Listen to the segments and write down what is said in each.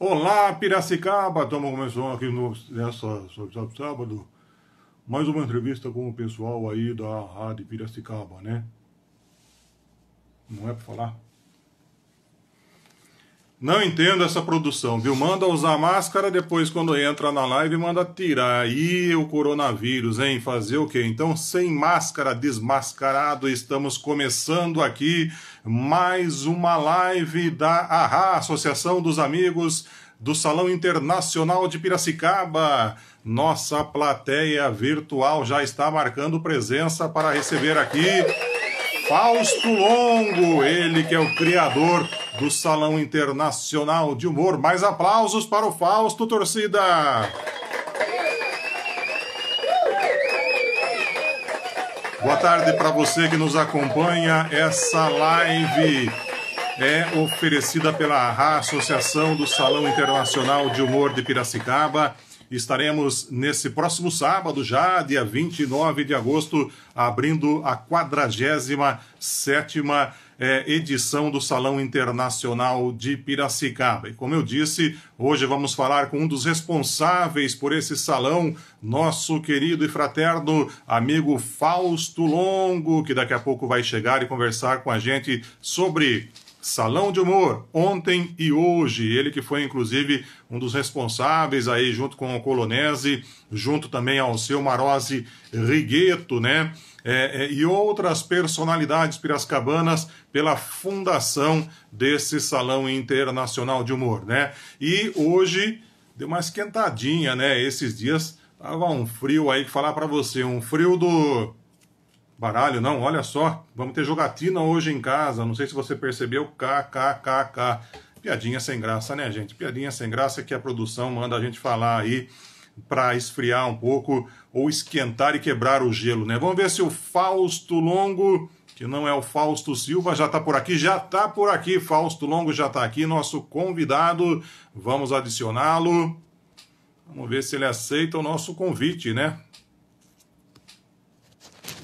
Olá, Piracicaba! Estamos começando aqui nessa sábado mais uma entrevista com o pessoal aí da Rádio Piracicaba, né? Não é para falar? Não entendo essa produção, viu? Manda usar máscara, depois quando entra na live manda tirar. Aí o coronavírus, hein? Fazer o quê? Então, sem máscara, desmascarado, estamos começando aqui mais uma live da AHA, Associação dos Amigos do Salão Internacional de Piracicaba. Nossa plateia virtual já está marcando presença para receber aqui Fausto Longo, ele que é o criador do Salão Internacional de Humor. Mais aplausos para o Fausto, torcida! Boa tarde para você que nos acompanha. Essa live é oferecida pela AHA, Associação do Salão Internacional de Humor de Piracicaba. Estaremos nesse próximo sábado, já dia 29 de agosto, abrindo a 47ª edição do Salão Internacional de Piracicaba. E como eu disse, hoje vamos falar com um dos responsáveis por esse salão, nosso querido e fraterno amigo Fausto Longo, que daqui a pouco vai chegar e conversar com a gente sobre Salão de Humor, ontem e hoje. Ele que foi, inclusive, um dos responsáveis aí, junto com o Colonese, junto também ao seu Marose Rigueto, né? E outras personalidades piracicabanas pela fundação desse Salão Internacional de Humor, né? E hoje deu uma esquentadinha, né? Esses dias tava um frio aí, que falar para você, um frio do baralho, não, olha só, vamos ter jogatina hoje em casa, não sei se você percebeu, kkkk. Piadinha sem graça, né, gente? Piadinha sem graça que a produção manda a gente falar aí para esfriar um pouco ou esquentar e quebrar o gelo, né? Vamos ver se o Fausto Longo, que não é o Fausto Silva, já está por aqui. Já está por aqui, Fausto Longo já está aqui, nosso convidado. Vamos adicioná-lo. Vamos ver se ele aceita o nosso convite, né?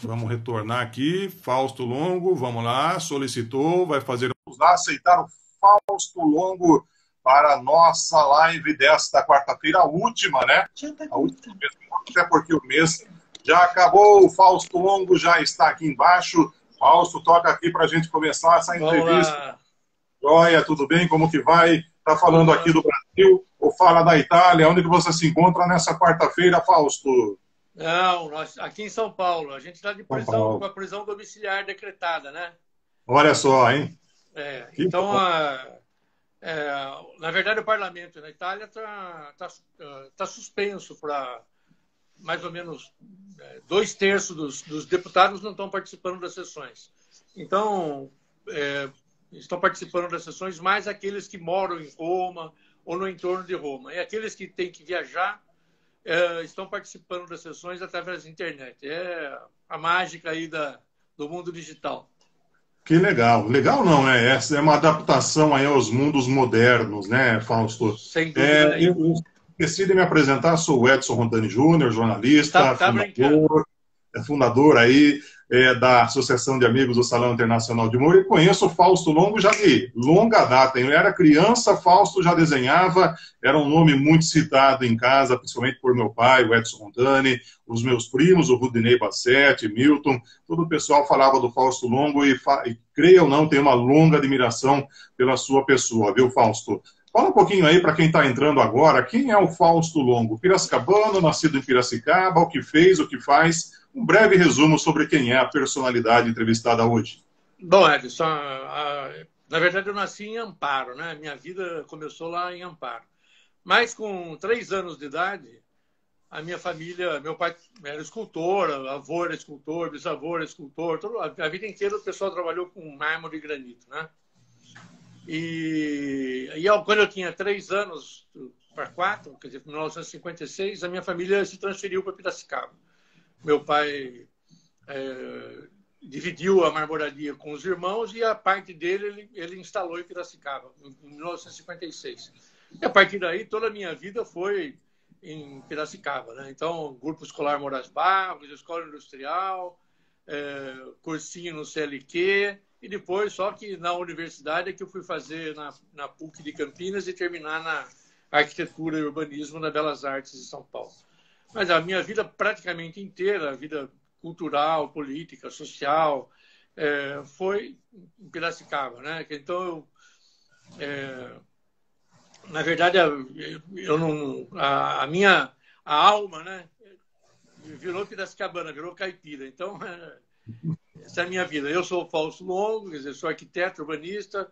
Vamos retornar aqui, Fausto Longo, vamos lá, solicitou, vai fazer... Vamos lá aceitar o Fausto Longo para a nossa live desta quarta-feira, a última, né? A última, até porque o mês já acabou, o Fausto Longo já está aqui embaixo. Fausto, toca aqui para a gente começar essa entrevista. Joia, tudo bem? Como que vai? Está falando aqui do Brasil ou fala da Itália? Onde que você se encontra nessa quarta-feira, Fausto? Não, nós aqui em São Paulo. A gente está de prisão, com a prisão domiciliar decretada, né? Olha só, hein? Então, na verdade, o parlamento na Itália está suspenso para mais ou menos 2/3 dos deputados não estão participando das sessões. Então, estão participando das sessões mais aqueles que moram em Roma ou no entorno de Roma. E aqueles que têm que viajar estão participando das sessões através da internet. É a mágica aí do mundo digital. Que legal. Legal não, né? Essa é uma adaptação aí aos mundos modernos, né, Fausto? Sem dúvida nenhuma. Eu esqueci de me apresentar, sou o Edson Rondani Júnior, jornalista, fundador aí da Associação de Amigos do Salão Internacional de Humor, e conheço o Fausto Longo já de longa data. Eu era criança, Fausto já desenhava, era um nome muito citado em casa, principalmente por meu pai, o Edson Rondani, os meus primos, o Rudinei Bassetti, Milton, todo o pessoal falava do Fausto Longo e creia ou não, tenho uma longa admiração pela sua pessoa, viu, Fausto? Fala um pouquinho aí para quem está entrando agora, quem é o Fausto Longo? Piracicabano, nascido em Piracicaba, o que fez, o que faz. Um breve resumo sobre quem é a personalidade entrevistada hoje. Bom, Edson, na verdade eu nasci em Amparo, né? Minha vida começou lá em Amparo. Mas com 3 anos de idade, a minha família, meu pai era escultor, avô era escultor, bisavô era escultor, a vida inteira o pessoal trabalhou com mármore e granito, né? E quando eu tinha 3 anos para 4, quer dizer, em 1956, a minha família se transferiu para Piracicaba. Meu pai dividiu a marmoraria com os irmãos e a parte dele ele instalou em Piracicaba, em 1956. E a partir daí, toda a minha vida foi em Piracicaba, né? Então, Grupo Escolar Moraes Barros, Escola Industrial, cursinho no CLQ, e depois, só que na universidade é que eu fui fazer na PUC de Campinas e terminar arquitetura e urbanismo na Belas Artes de São Paulo. Mas a minha vida praticamente inteira, a vida cultural, política, social, foi em Piracicaba, né? Então, na verdade, eu não, a alma, né, virou piracicabana, virou caipira. Então, essa é a minha vida. Eu sou o Fausto Longo, quer dizer, sou arquiteto, urbanista.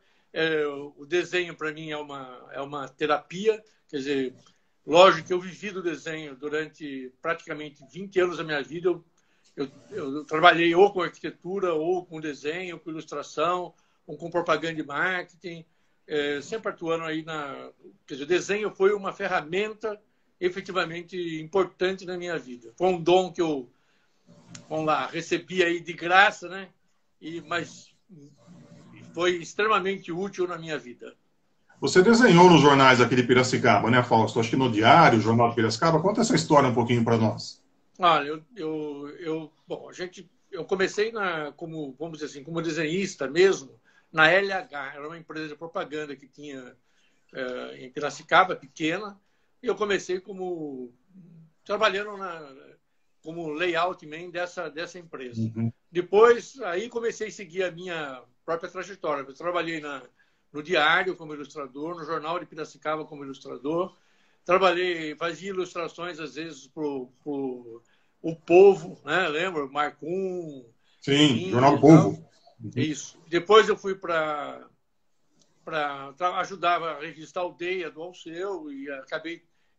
O desenho, para mim, é uma terapia. Quer dizer, lógico que eu vivi do desenho durante praticamente 20 anos da minha vida. Eu trabalhei ou com arquitetura, ou com desenho, com ilustração, ou com propaganda e marketing. Sempre atuando aí quer dizer, o desenho foi uma ferramenta efetivamente importante na minha vida. Foi um dom que eu, vamos lá, recebi aí de graça, né? Mas foi extremamente útil na minha vida. Você desenhou nos jornais aqui de Piracicaba, né, Fausto? Acho que no Diário, Jornal de Piracicaba. Conta essa história um pouquinho para nós. Olha, bom, eu comecei como, vamos dizer assim, como desenhista mesmo, na LH. Era uma empresa de propaganda que tinha em Piracicaba, pequena. E eu comecei trabalhando como layout man dessa empresa. Uhum. Depois, aí comecei a seguir a minha própria trajetória. Eu trabalhei no Diário como ilustrador, no Jornal de Piracicaba como ilustrador. Fazia ilustrações, às vezes, para o Povo, né? Lembra? Marcum. Sim, Jornal do Povo. Isso. Depois eu fui ajudava a revista Aldeia do Alceu e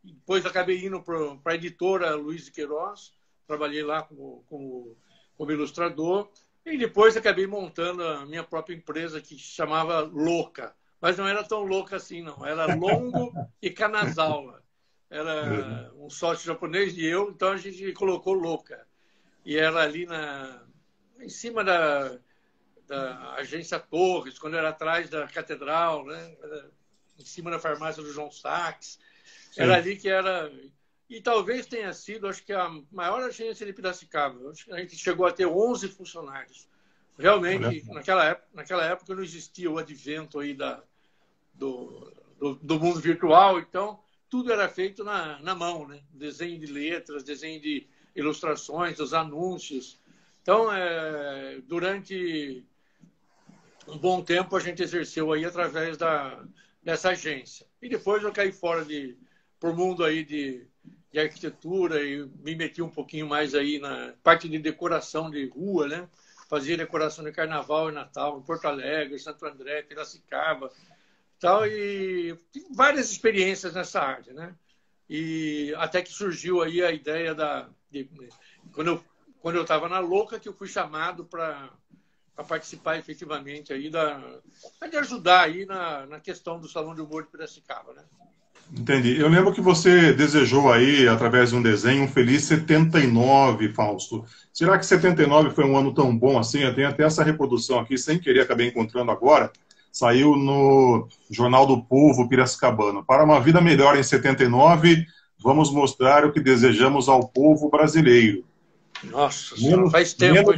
depois acabei indo para a editora Luiz de Queiroz. Trabalhei lá como ilustrador. E depois acabei montando a minha própria empresa, que se chamava Louca. Mas não era tão louca assim, não. Era Longo e Kanazawa. Era um sócio japonês e eu, então a gente colocou Louca. E era ali em cima da agência Torres, quando era atrás da Catedral, né? Em cima da farmácia do João Sachs. Era ali que era... E talvez tenha sido, acho que a maior agência de Piracicaba. Acho que a gente chegou a ter 11 funcionários. Realmente, naquela época não existia o advento aí do mundo virtual, então tudo era feito na mão, né? Desenho de letras, desenho de ilustrações, os anúncios. Então, durante um bom tempo a gente exerceu aí através dessa agência. E depois eu caí fora pro mundo aí de arquitetura e me meti um pouquinho mais aí na parte de decoração de rua, né? Fazia decoração de Carnaval e Natal em Porto Alegre, Santo André, Piracicaba, tal, e tive várias experiências nessa área, né? E até que surgiu aí a ideia quando eu estava na Louca, que eu fui chamado para participar efetivamente aí de ajudar aí na questão do Salão de Humor de Piracicaba, né? Entendi. Eu lembro que você desejou aí, através de um desenho, um feliz 79, Fausto. Será que 79 foi um ano tão bom assim? Eu tenho até essa reprodução aqui, sem querer, acabei encontrando agora. Saiu no Jornal do Povo Piracicabano. Para uma vida melhor em 79, vamos mostrar o que desejamos ao povo brasileiro. Nossa senhora, faz tempo.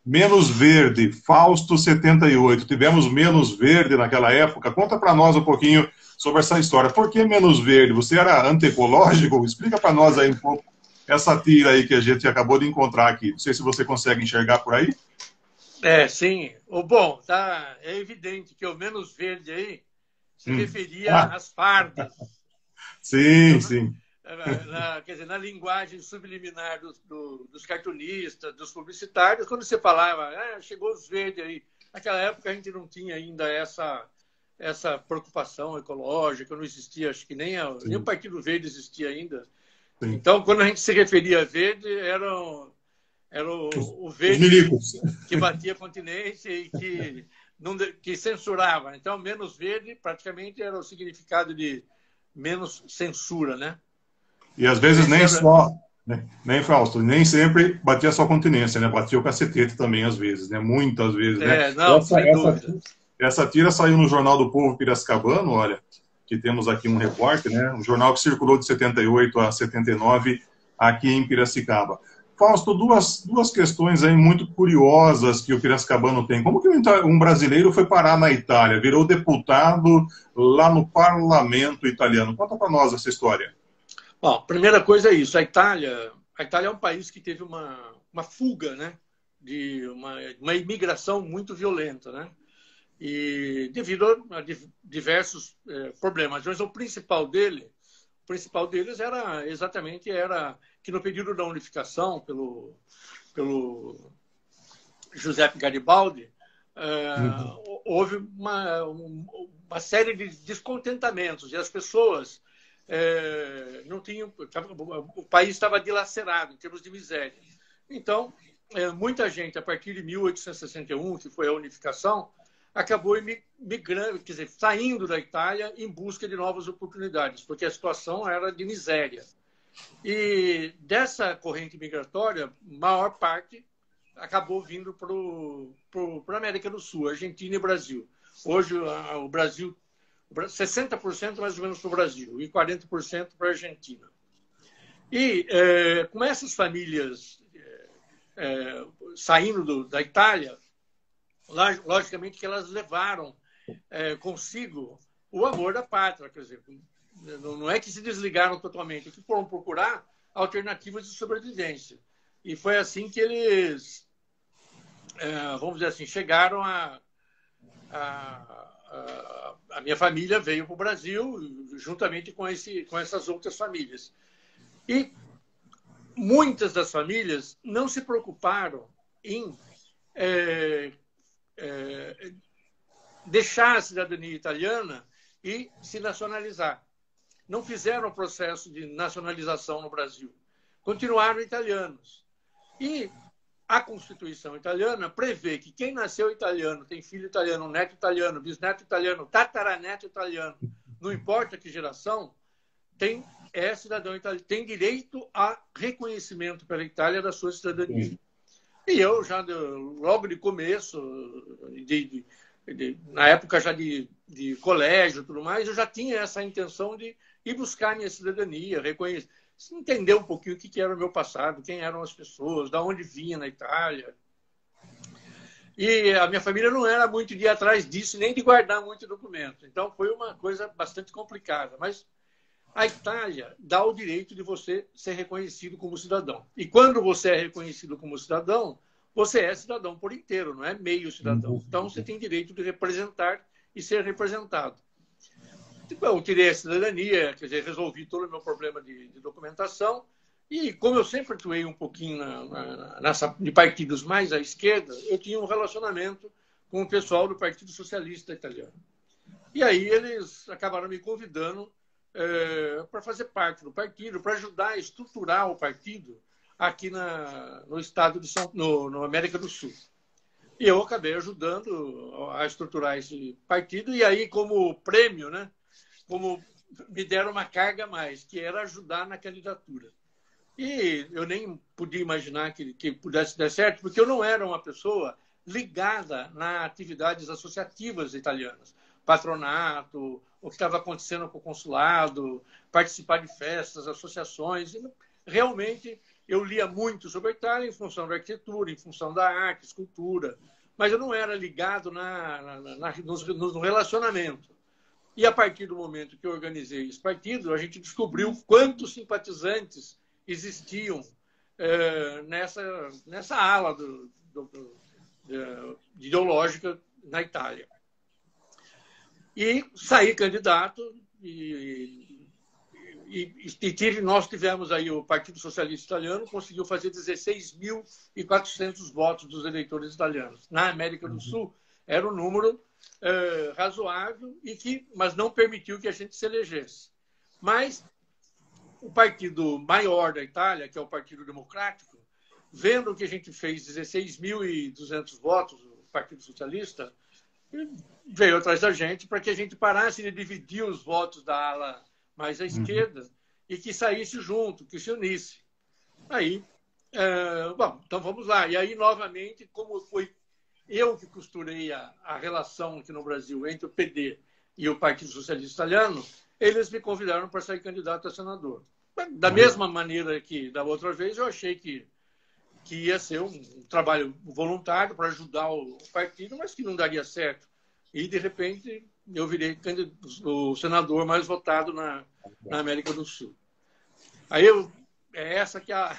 Menos verde, Fausto 78. Tivemos menos verde naquela época. Conta para nós um pouquinho sobre essa história. Por que menos verde? Você era antiecológico? Explica para nós aí um pouco essa tira aí que a gente acabou de encontrar aqui. Não sei se você consegue enxergar por aí. Sim. Bom, é evidente que o menos verde aí se referia às fardas. Sim, então, sim. Quer dizer, na linguagem subliminar dos cartunistas, dos publicitários, quando você falava, chegou os verdes aí. Naquela época a gente não tinha ainda essa preocupação ecológica, não existia, acho que nem o Partido Verde existia ainda. Sim. Então, quando a gente se referia a verde, era o verde que batia continência e que censurava. Então, menos verde praticamente era o significado de menos censura, né? E às vezes nem Fausto, nem sempre batia só continência, né? Batia o cacetete também às vezes, né? Muitas vezes, né? Não, sem dúvida. Essa tira saiu no Jornal do Povo Piracicabano, olha, que temos aqui um repórter, né? Um jornal que circulou de 78 a 79 aqui em Piracicaba. Fausto, duas questões aí muito curiosas que o piracicabano tem. Como que um brasileiro foi parar na Itália, virou deputado lá no parlamento italiano? Conta para nós essa história. Bom, primeira coisa é isso. A Itália é um país que teve uma fuga, né, de uma imigração muito violenta, né? E devido a diversos problemas. Mas o principal deles era exatamente que no período da unificação pelo Giuseppe Garibaldi, houve uma série de descontentamentos e as pessoas não tinham, o país estava dilacerado em termos de miséria. Então, muita gente, a partir de 1861, que foi a unificação, acabou migrando, quer dizer, saindo da Itália em busca de novas oportunidades, porque a situação era de miséria. E dessa corrente migratória, maior parte acabou vindo para a América do Sul, Argentina e Brasil. Hoje, o Brasil, 60% mais ou menos para o Brasil e 40% para a Argentina. E com essas famílias saindo da Itália, logicamente que elas levaram consigo o amor da pátria, quer dizer, não é que se desligaram totalmente, é que foram procurar alternativas de sobrevivência. E foi assim que eles, vamos dizer assim, chegaram a minha família veio para o Brasil, juntamente com essas outras famílias. E muitas das famílias não se preocuparam em deixar a cidadania italiana e se nacionalizar. Não fizeram o processo de nacionalização no Brasil. Continuaram italianos. E a Constituição italiana prevê que quem nasceu italiano, tem filho italiano, neto italiano, bisneto italiano, tataraneto italiano, não importa que geração, é cidadão italiano, tem direito a reconhecimento pela Itália da sua cidadania. E eu já, logo de começo, na época já de colégio e tudo mais, eu já tinha essa intenção de ir buscar minha cidadania, reconhecer, entender um pouquinho o que era o meu passado, quem eram as pessoas, de onde vinha na Itália. E a minha família não era muito de ir atrás disso, nem de guardar muito documento. Então, foi uma coisa bastante complicada. Mas a Itália dá o direito de você ser reconhecido como cidadão. E quando você é reconhecido como cidadão, você é cidadão por inteiro, não é meio cidadão. Então, você tem direito de representar e ser representado. Eu tirei a cidadania, quer dizer, resolvi todo o meu problema de documentação. E como eu sempre atuei um pouquinho de partidos mais à esquerda, eu tinha um relacionamento com o pessoal do Partido Socialista Italiano. E aí eles acabaram me convidando para fazer parte do partido, para ajudar a estruturar o partido aqui no estado de no América do Sul. E eu acabei ajudando a estruturar esse partido. E aí, como prêmio, né, como me deram uma carga a mais, que era ajudar na candidatura. E eu nem podia imaginar que pudesse dar certo, porque eu não era uma pessoa ligada nas atividades associativas italianas. Patronato, o que estava acontecendo com o consulado, participar de festas, associações. Realmente, eu lia muito sobre a Itália em função da arquitetura, em função da arte, escultura, mas eu não era ligado no relacionamento. E a partir do momento que eu organizei esse partido, a gente descobriu quantos simpatizantes existiam nessa ala ideológica na Itália. E saí candidato nós tivemos aí o Partido Socialista Italiano, conseguiu fazer 16.400 votos dos eleitores italianos. Na América do Sul, era um número razoável, mas não permitiu que a gente se elegesse. Mas o partido maior da Itália, que é o Partido Democrático, vendo que a gente fez 16.200 votos, o Partido Socialista, veio atrás da gente para que a gente parasse de dividir os votos da ala mais à esquerda e que saísse junto, que se unisse. Aí, bom, então vamos lá. E aí, novamente, como foi eu que costurei a relação aqui no Brasil entre o PD e o Partido Socialista Italiano, eles me convidaram para sair candidato a senador. Da mesma maneira que da outra vez, eu achei que que ia ser um trabalho voluntário para ajudar o partido, mas que não daria certo. E, de repente, eu virei o senador mais votado na América do Sul. Aí é essa que é a...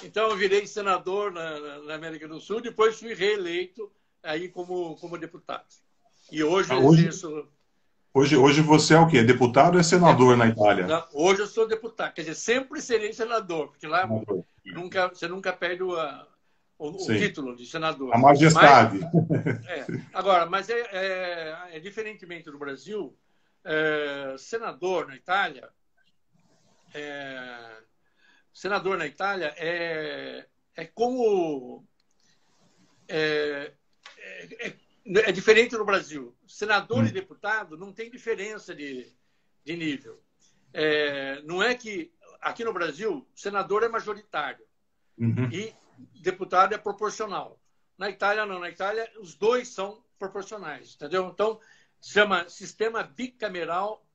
Então, eu virei senador na América do Sul, depois fui reeleito aí como deputado. E hoje eu exerço... Hoje você é o quê? Deputado ou é senador na Itália? Não, hoje eu sou deputado. Quer dizer, sempre serei senador, porque lá você nunca perde o título de senador. A majestade. Agora, mas diferentemente do Brasil, senador na Itália como... É diferente no Brasil. Senador e deputado não tem diferença de nível. Não é que aqui no Brasil, senador é majoritário e deputado é proporcional. Na Itália, não. Na Itália, os dois são proporcionais, entendeu? Então, se chama sistema bicameral,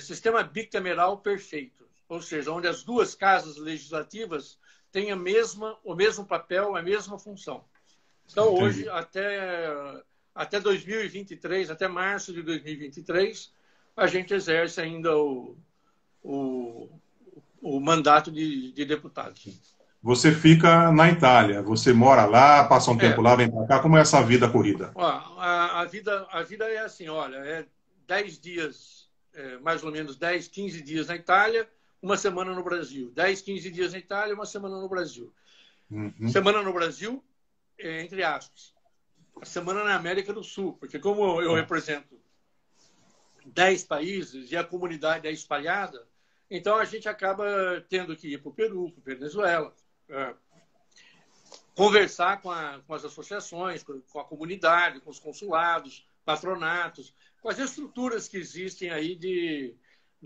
sistema bicameral perfeito. Ou seja, onde as duas casas legislativas têm o mesmo papel, a mesma função. Então, hoje, até 2023, até março de 2023, a gente exerce ainda o mandato de deputado. Você fica na Itália, você mora lá, passa um tempo lá, vem para cá. Como é essa vida corrida? A vida é assim, olha, 10 dias, mais ou menos 10, 15 dias na Itália, uma semana no Brasil. 10, 15 dias na Itália, uma semana no Brasil. Semana no Brasil, entre aspas, a semana na América do Sul, porque como eu represento 10 países e a comunidade é espalhada, então a gente acaba tendo que ir para o Peru, para a Venezuela, conversar com as associações, com a comunidade, com os consulados, patronatos, com as estruturas que existem aí de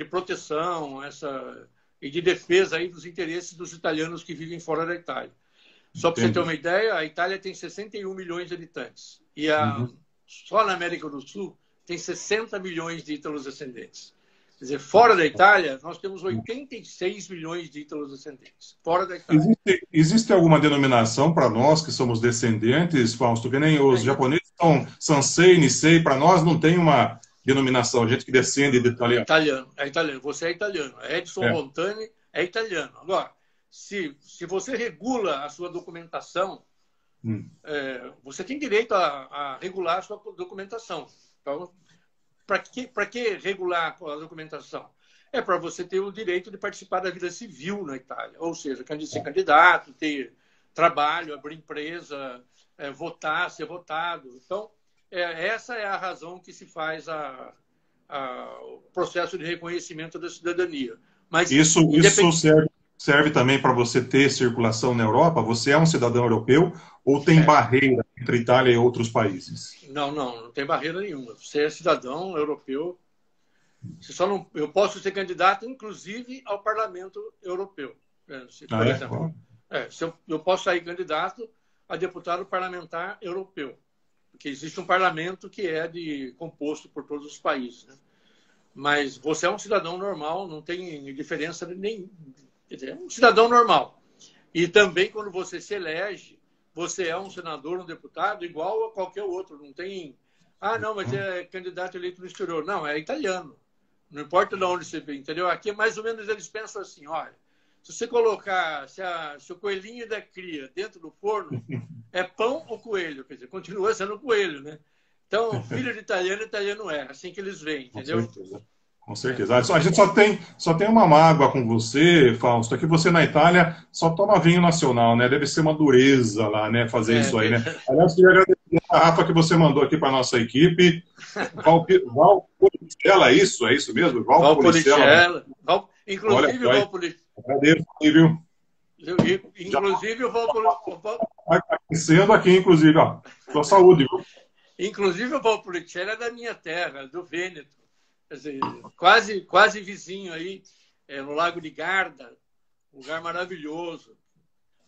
proteção e de defesa aí dos interesses dos italianos que vivem fora da Itália. Só para você ter uma ideia, a Itália tem 61 milhões de habitantes. E só na América do Sul tem 60 milhões de ítalo-descendentes. Quer dizer, fora da Itália, nós temos 86 milhões de ítalo-descendentes. Fora da Itália. Existe alguma denominação para nós que somos descendentes, Fausto? Que nem os japoneses são Sansei, Nisei. Para nós não tem uma denominação. Gente que descende de italiano. É italiano. Você é italiano. Edson Montani é italiano. Agora, se você regula a sua documentação, você tem direito a regular a sua documentação. Então, para que regular a documentação? É para você ter o direito de participar da vida civil na Itália. Ou seja, ser candidato, ter trabalho, abrir empresa, votar, ser votado. Então, essa é a razão que se faz o processo de reconhecimento da cidadania. Mas isso serve também para você ter circulação na Europa? Você é um cidadão europeu ou tem barreira entre Itália e outros países? Não tem barreira nenhuma. Você é cidadão europeu. Eu posso ser candidato, inclusive, ao Parlamento Europeu. Por exemplo, eu posso sair candidato a deputado parlamentar europeu, porque existe um parlamento que é composto por todos os países, né? Mas você é um cidadão normal, não tem diferença nem. Quer dizer, é um cidadão normal. E também, quando você se elege, você é um senador, um deputado, igual a qualquer outro. Não tem... não, mas é candidato eleito no exterior. Não, é italiano. Não importa de onde você vem, entendeu? Aqui, mais ou menos, eles pensam assim, olha, se você colocar se o coelhinho da cria dentro do forno, é pão ou coelho? Quer dizer, continua sendo coelho, né? Então, filho de italiano é. Assim que eles veem, entendeu? Com certeza. A gente só tem uma mágoa com você, Fausto, é que você na Itália só toma vinho nacional, né? Deve ser uma dureza lá, né? Fazer isso aí, né? Aliás, queria agradecer a Rafa que você mandou aqui para nossa equipe. Valpolicella, é isso mesmo? Valpolicella. Inclusive, o Valpolicella. Agradeço, viu? Inclusive, o Valpolicella. Aquecendo aqui, inclusive, ó. Sua saúde, viu? Inclusive, o Valpolicella é da minha terra, do Vêneto. Quer dizer, quase vizinho aí, no Lago de Garda, um lugar maravilhoso.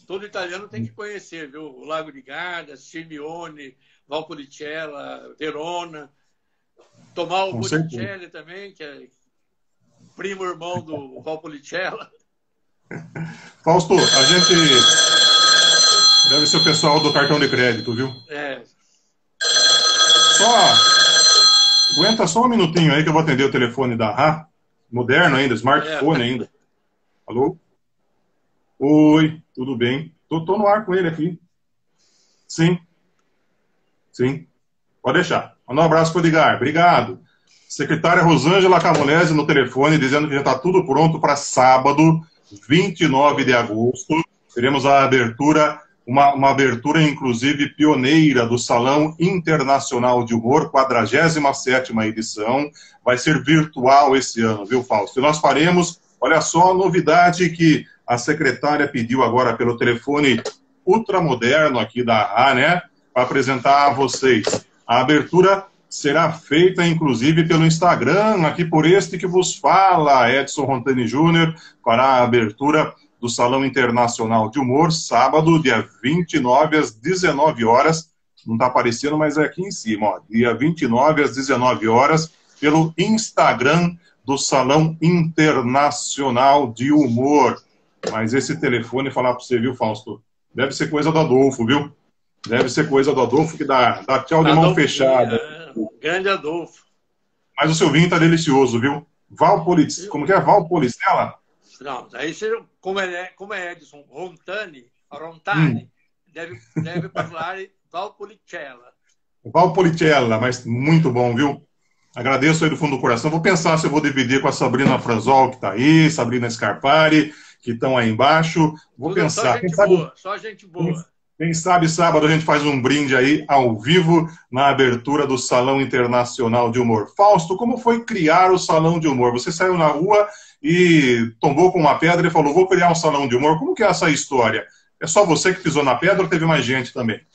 Todo italiano tem que conhecer, viu? O Lago de Garda, Sirmione, Valpolicella, Verona. Tomar o Botticelli também, que é primo irmão do Valpolicella. Fausto, a gente deve ser o pessoal do cartão de crédito, viu? É, Aguenta só um minutinho aí que eu vou atender o telefone da Rá, moderno ainda, é. smartphone ainda. Alô? Oi, tudo bem? Tô no ar com ele aqui. Sim, sim. Pode deixar. Manda um abraço para o Edgar. Obrigado. Secretária Rosângela Camonese no telefone, dizendo que já está tudo pronto para sábado, 29 de agosto. Teremos a abertura, uma abertura, inclusive, pioneira do Salão Internacional de Humor, 47ª edição. Vai ser virtual esse ano, viu, Fausto? E nós faremos, olha só a novidade que a secretária pediu agora pelo telefone ultramoderno aqui da A, né? Para apresentar a vocês. A abertura será feita, inclusive, pelo Instagram, aqui por este que vos fala, Edson Rontani Júnior, para a abertura do Salão Internacional de Humor, sábado, dia 29, às 19 horas. Não está aparecendo, mas é aqui em cima, ó, dia 29, às 19 horas, pelo Instagram do Salão Internacional de Humor. Mas esse telefone, falar para você, viu, Fausto? Deve ser coisa do Adolfo, viu? Deve ser coisa do Adolfo que dá tchau de mão fechada. Grande Adolfo. Mas o seu vinho tá delicioso, viu? Como que é? Valpolicella? Não, aí como é Edson Rontani, deve falar Valpolicella. Valpolicella, mas muito bom, viu? Agradeço aí do fundo do coração. Vou pensar se eu vou dividir com a Sabrina Franzol, que está aí, Sabrina Scarpari, que estão aí embaixo. Vou pensar. Só gente boa. Quem sabe sábado a gente faz um brinde aí ao vivo na abertura do Salão Internacional de Humor. Fausto, como foi criar o Salão de Humor? Você saiu na rua e tombou com uma pedra e falou, vou criar um Salão de Humor. Como que é essa história? É só você que pisou na pedra ou teve mais gente também?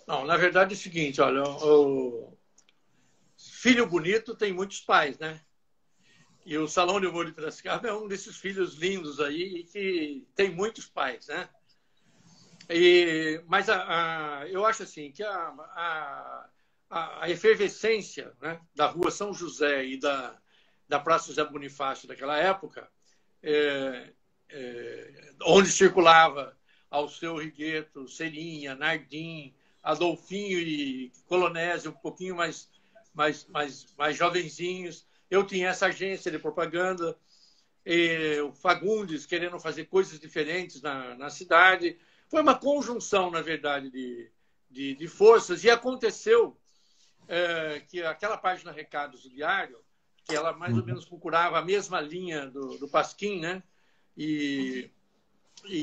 Não, na verdade é o seguinte, olha, o filho bonito tem muitos pais, né? E o Salão de Humor de Piracicaba é um desses filhos lindos aí que tem muitos pais, né? Mas eu acho assim que a efervescência, né, da Rua São José e da Praça José Bonifácio daquela época, onde circulava Alceu Rigueto, Serinha, Nardim, Adolfinho e Colonese, um pouquinho mais jovenzinhos. Eu tinha essa agência de propaganda, o Fagundes querendo fazer coisas diferentes na cidade. Foi uma conjunção, na verdade, de forças, e aconteceu que aquela página Recados do Diário, que ela mais ou menos procurava a mesma linha do Pasquim, né? E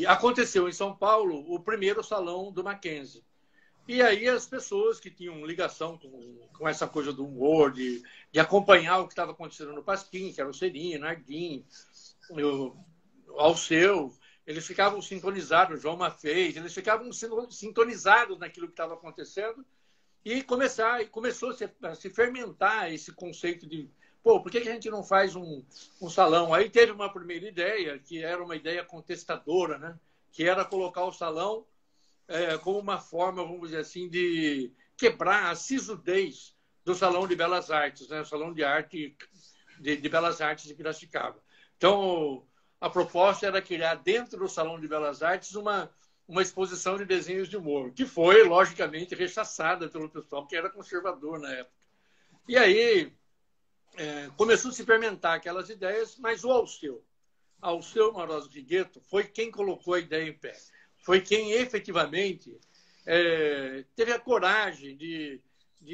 aconteceu em São Paulo o primeiro salão do Mackenzie. E aí as pessoas que tinham ligação com essa coisa do humor, de acompanhar o que estava acontecendo no Pasquim, que era o Serinho, Nardim, o Alceu, eles ficavam sintonizados, João Mafez, eles ficavam sintonizados naquilo que estava acontecendo e começou a se fermentar esse conceito de, por que a gente não faz um salão? Aí teve uma primeira ideia, que era uma ideia contestadora, né? Que era colocar o salão como uma forma, vamos dizer assim, de quebrar a sisudez do Salão de Belas Artes, né? O Salão de Arte de Belas Artes de Piracicaba. Então, a proposta era criar dentro do Salão de Belas Artes uma exposição de desenhos de humor, que foi, logicamente, rechaçada pelo pessoal, que era conservador na época. E aí começou a se fermentar aquelas ideias, mas o Alceu Maroso Rigueto foi quem colocou a ideia em pé. Foi quem efetivamente teve a coragem de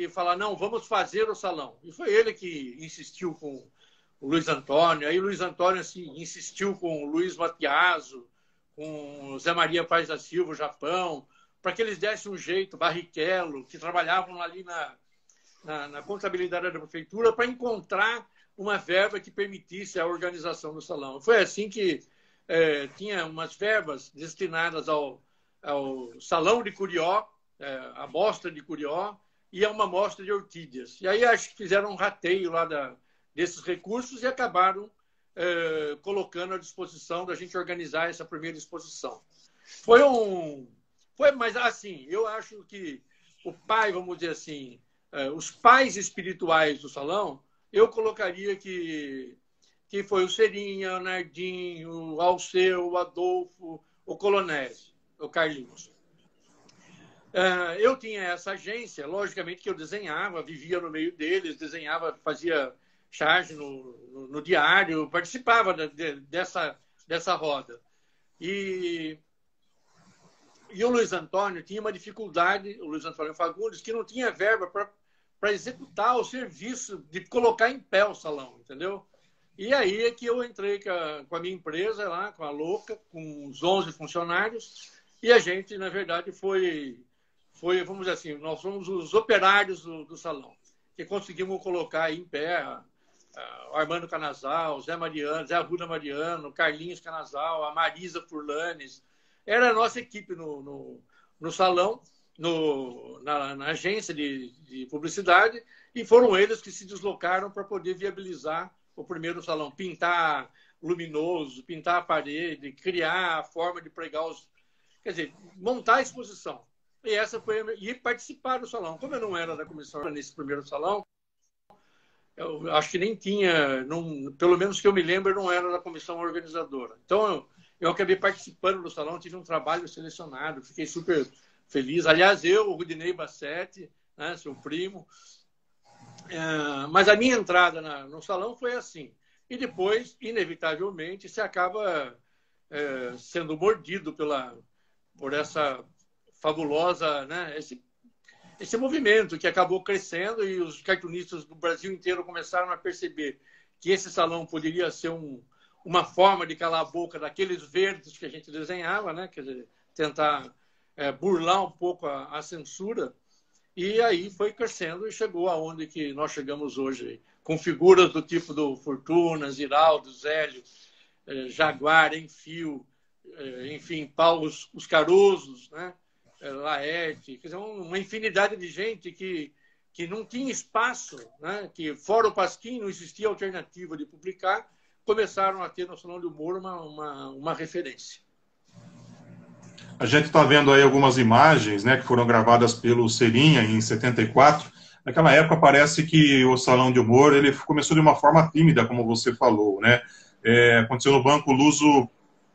falar, não, vamos fazer o salão. E foi ele que insistiu com o Luiz Antônio, aí o Luiz Antônio assim, insistiu com o Luiz Matiaso, com o Zé Maria Paz da Silva, o Japão, para que eles dessem um jeito, Barrichello, que trabalhavam ali na contabilidade da prefeitura, para encontrar uma verba que permitisse a organização do salão. Foi assim que tinha umas verbas destinadas ao Salão de Curió, a mostra de Curió, e a uma mostra de orquídeas. E aí acho que fizeram um rateio lá desses recursos e acabaram colocando à disposição da gente organizar essa primeira exposição. Mas assim, eu acho que o pai, vamos dizer assim, os pais espirituais do salão, eu colocaria que que foi o Serinha, o Nardinho, o Alceu, o Adolfo, o Colonese, o Carlinhos. Eu tinha essa agência, logicamente que eu desenhava, vivia no meio deles, desenhava, fazia charge no diário, participava dessa roda. E o Luiz Antônio tinha uma dificuldade, o Luiz Antônio Fagundes, que não tinha verba para executar o serviço de colocar em pé o salão, entendeu? E aí é que eu entrei com a minha empresa lá, com a Louca, com os 11 funcionários, e a gente, na verdade, foi, vamos dizer assim, nós fomos os operários do salão, que conseguimos colocar em pé o Armando Canazal, Zé Arruda Mariano, Carlinhos Canazal, a Marisa Furlanes. Era a nossa equipe no salão, na agência de publicidade, e foram eles que se deslocaram para poder viabilizar o primeiro salão, pintar luminoso, pintar a parede, criar a forma de pregar quer dizer, montar a exposição. E participar do salão. Como eu não era da comissão nesse primeiro salão, eu acho que nem tinha, pelo menos que eu me lembro, eu não era da comissão organizadora. Então, eu acabei participando do salão, tive um trabalho selecionado, fiquei super feliz. Aliás, o Rudinei Bassetti, né, seu primo. Mas a minha entrada no salão foi assim. E depois, inevitavelmente, você acaba sendo mordido por essa fabulosa, né, esse movimento que acabou crescendo, e os cartunistas do Brasil inteiro começaram a perceber que esse salão poderia ser uma forma de calar a boca daqueles verdes que a gente desenhava, né? Quer dizer, tentar burlar um pouco a censura. E aí foi crescendo e chegou aonde que nós chegamos hoje, com figuras do tipo do Fortuna, Ziraldo, Zélio, Jaguar, Enfio, enfim, Paulo, os Carusos, né? Laerte, quer dizer, uma infinidade de gente que não tinha espaço, né? Que fora o Pasquim não existia alternativa de publicar, começaram a ter no Salão do Humor uma referência. A gente está vendo aí algumas imagens, né, que foram gravadas pelo Serinha em 74. Naquela época parece que o Salão de Humor ele começou de uma forma tímida, como você falou, né? Aconteceu no Banco Luso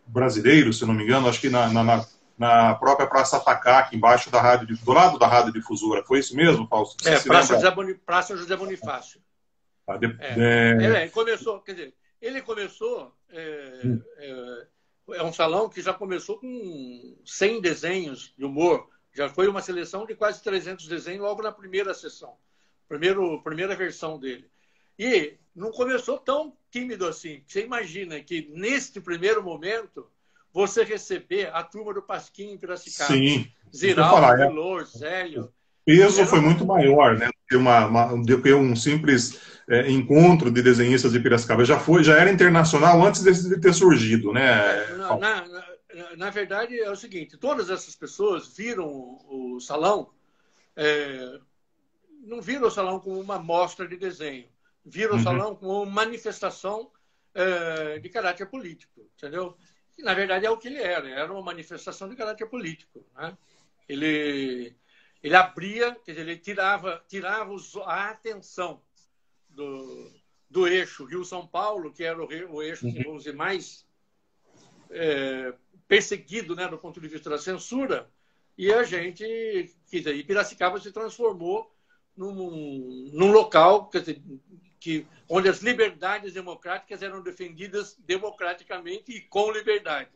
Brasileiro, se não me engano, acho que na própria Praça Atacá, aqui embaixo da rádio, do lado da Rádio Difusora. Foi isso mesmo, Fausto? Praça José Bonifácio. Ele começou, é um salão que já começou com 100 desenhos de humor. Já foi uma seleção de quase 300 desenhos logo na primeira sessão, primeira versão dele. E não começou tão tímido assim. Você imagina que, neste primeiro momento, você receber a turma do Pasquim em Piracicaba. Sim. Ziraldo, Lourdes, Zélio. O peso foi muito maior, né, do que um simples encontro de desenhistas de Piracicaba. Já era internacional antes de ter surgido, né? Na verdade, é o seguinte, todas essas pessoas viram o salão, não viram o salão como uma mostra de desenho, viram o salão como uma manifestação de caráter político, entendeu? E, na verdade, é o que ele era uma manifestação de caráter político, né? Ele abria, quer dizer, ele tirava a atenção do eixo Rio-São Paulo, que era o eixo, vamos dizer, mais perseguido, né, do ponto de vista da censura, e a gente, quer dizer, Piracicaba se transformou num local, quer dizer, onde as liberdades democráticas eram defendidas democraticamente e com liberdade.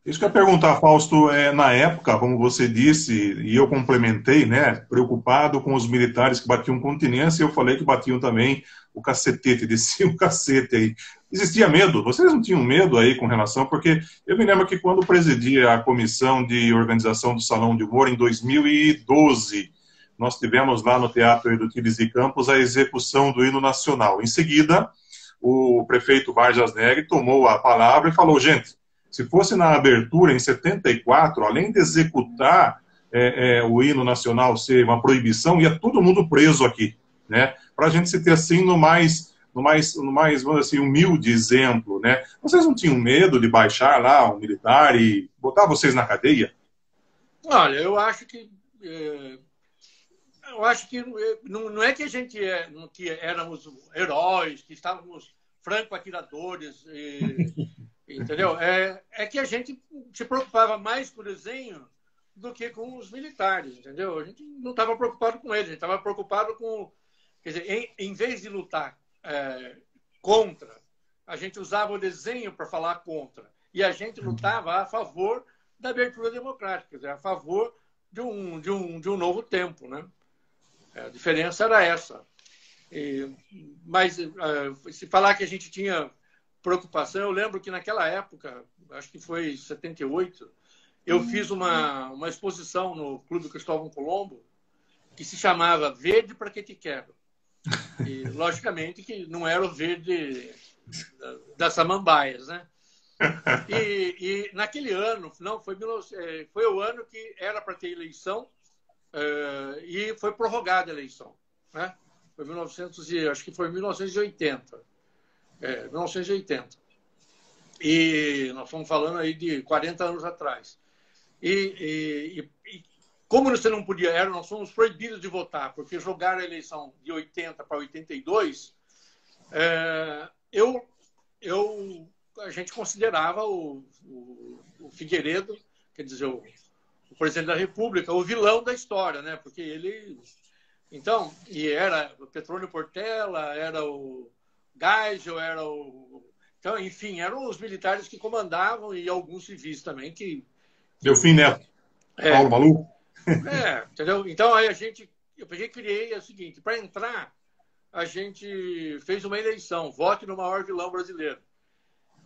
Isso que eu ia perguntar, Fausto, na época, como você disse, e eu complementei, né, preocupado com os militares que batiam continência, eu falei que batiam também o cacetete, desciam o cacete aí. Existia medo? Vocês não tinham medo aí com relação? Porque eu me lembro que quando presidia a comissão de organização do Salão de Humor, em 2012, nós tivemos lá no Teatro Euripides de Campos a execução do hino nacional. Em seguida, o prefeito Vargas Negri tomou a palavra e falou, gente, se fosse na abertura, em 74, além de executar o hino nacional ser uma proibição, ia todo mundo preso aqui, né? Para a gente se ter assim no mais, vamos dizer assim, humilde exemplo, né? Vocês não tinham medo de baixar lá um militar e botar vocês na cadeia? Olha, eu acho que não é que a gente que éramos heróis, que estávamos franco-atiradores, entendeu? É que a gente se preocupava mais com o desenho do que com os militares, entendeu? A gente não estava preocupado com eles, a gente estava preocupado com... Quer dizer, em vez de lutar contra, a gente usava o desenho para falar contra. E a gente lutava a favor da abertura democrática, quer dizer, a favor de um novo tempo, né? A diferença era essa. Mas se falar que a gente tinha preocupação, eu lembro que naquela época, acho que foi em 78, eu fiz uma exposição no Clube Cristóvão Colombo que se chamava Verde para que te quero. E, logicamente, que não era o verde das samambaias, né? E naquele ano, não, foi o ano que era para ter eleição e foi prorrogada a eleição, né? Foi acho que foi 1980. 1980. E nós estamos falando aí de 40 anos atrás. E como você não podia, nós fomos proibidos de votar, porque jogaram a eleição de 80 para 82, a gente considerava o Figueiredo, quer dizer, o presidente da República, o vilão da história, né? Porque ele... Então, e era o Petrônio Portela, era o Geisel, Então, enfim, eram os militares que comandavam e alguns civis também que... Delfim Neto, Paulo Maluf. Entendeu? Então, aí eu criei o seguinte, para entrar, a gente fez uma eleição, vote no maior vilão brasileiro.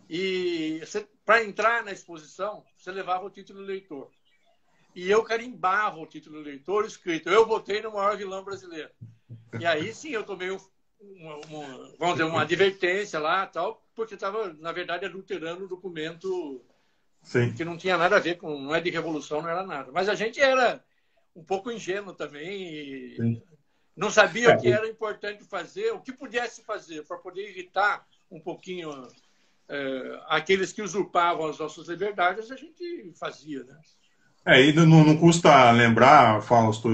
E para entrar na exposição, você levava o título de eleitor. E eu carimbava o título de eleitor escrito, eu votei no maior vilão brasileiro. E aí sim eu tomei vamos dizer, uma advertência lá, tal, porque estava, na verdade, adulterando o documento. Sim. Que não tinha nada a ver com, não é de revolução, não era nada. Mas a gente era um pouco ingênuo também e não sabia o que era importante fazer, o que pudesse fazer para poder irritar um pouquinho aqueles que usurpavam as nossas liberdades, a gente fazia, né? E não custa lembrar, Fausto,